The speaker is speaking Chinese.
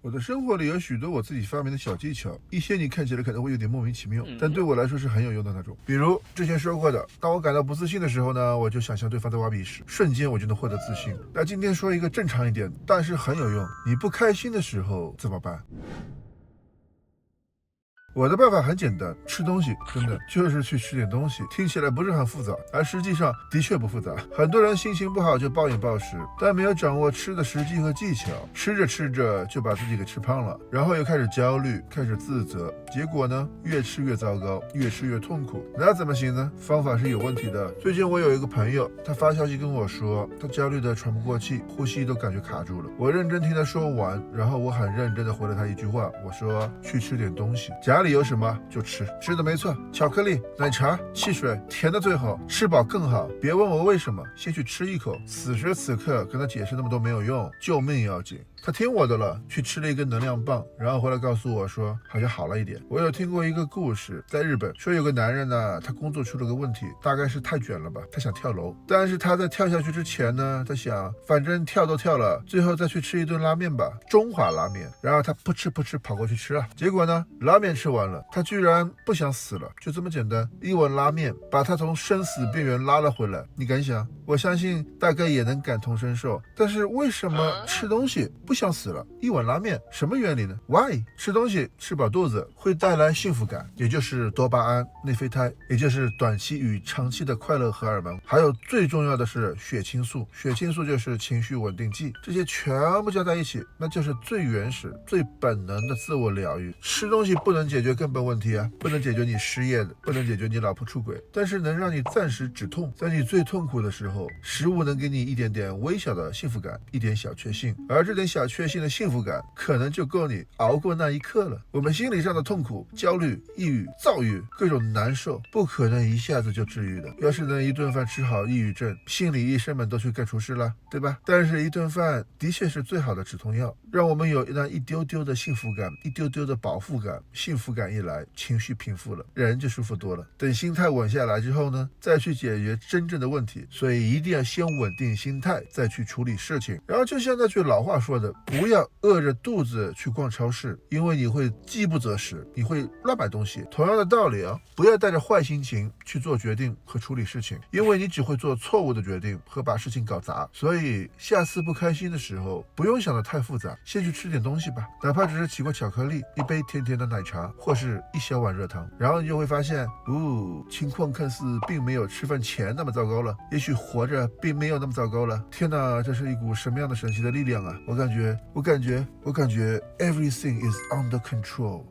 我的生活里有许多我自己发明的小技巧，一些你看起来可能会有点莫名其妙，但对我来说是很有用的那种。比如之前说过的，当我感到不自信的时候呢，我就想象对方在挖鼻屎，瞬间我就能获得自信。那今天说一个正常一点，但是很有用，你不开心的时候怎么办？我的办法很简单，吃东西真的就是去吃点东西，听起来不是很复杂，而实际上的确不复杂。很多人心情不好就暴饮暴食，但没有掌握吃的时机和技巧，吃着吃着就把自己给吃胖了，然后又开始焦虑，开始自责，结果呢，越吃越糟糕，越吃越痛苦。那怎么行呢？方法是有问题的。最近我有一个朋友，他发消息跟我说，他焦虑的喘不过气，呼吸都感觉卡住了。我认真听他说完，然后我很认真的回了他一句话，我说去吃点东西，家里有什么就吃，吃的没错，巧克力、奶茶、汽水，甜的最好，吃饱更好。别问我为什么，先去吃一口。此时此刻跟他解释那么多没有用，救命要紧。他听我的了，去吃了一根能量棒，然后回来告诉我说好像好了一点。我有听过一个故事，在日本说有个男人呢，他工作出了个问题，大概是太卷了吧，他想跳楼，但是他在跳下去之前呢，他想反正跳都跳了，最后再去吃一顿拉面吧，中华拉面。然后他扑哧跑过去吃了，结果呢，拉面吃完了，他居然不想死了，就这么简单，一碗拉面把他从生死边缘拉了回来。你敢想？我相信大概也能感同身受。但是为什么吃东西不想死了？一碗拉面什么原理呢 ？Why？ 吃东西吃饱肚子会带来幸福感，也就是多巴胺、内啡肽，也就是短期与长期的快乐荷尔蒙，还有最重要的是血清素。血清素就是情绪稳定剂，这些全部加在一起，那就是最原始、最本能的自我疗愈。吃东西不能解决根本问题啊，不能解决你失业的，不能解决你老婆出轨，但是能让你暂时止痛。在你最痛苦的时候，食物能给你一点点微小的幸福感，一点小确幸，而这点小确幸的幸福感可能就够你熬过那一刻了。我们心理上的痛苦、焦虑、抑郁、躁郁，各种难受，不可能一下子就治愈的。要是能一顿饭吃好抑郁症，心理医生们都去干厨师了，对吧？但是一顿饭的确是最好的止痛药，让我们有那一丢丢的幸福感，一丢丢的饱腹感。幸福感一来，情绪平复了，人就舒服多了。等心态稳下来之后呢，再去解决真正的问题。所以一定要先稳定心态，再去处理事情。然后就像那句老话说的，不要饿着肚子去逛超市，因为你会饥不择食，你会乱买东西。同样的道理啊，不要带着坏心情去做决定和处理事情，因为你只会做错误的决定和把事情搞砸。所以下次不开心的时候，不用想得太复杂，先去吃点东西吧，哪怕只是几块巧克力，一杯甜甜的奶茶，或是一小碗热汤。然后你就会发现，情况看似并没有吃饭前那么糟糕了，也许活着并没有那么糟糕了。天哪，这是一股什么样的神奇的力量啊！我感觉 everything is under control。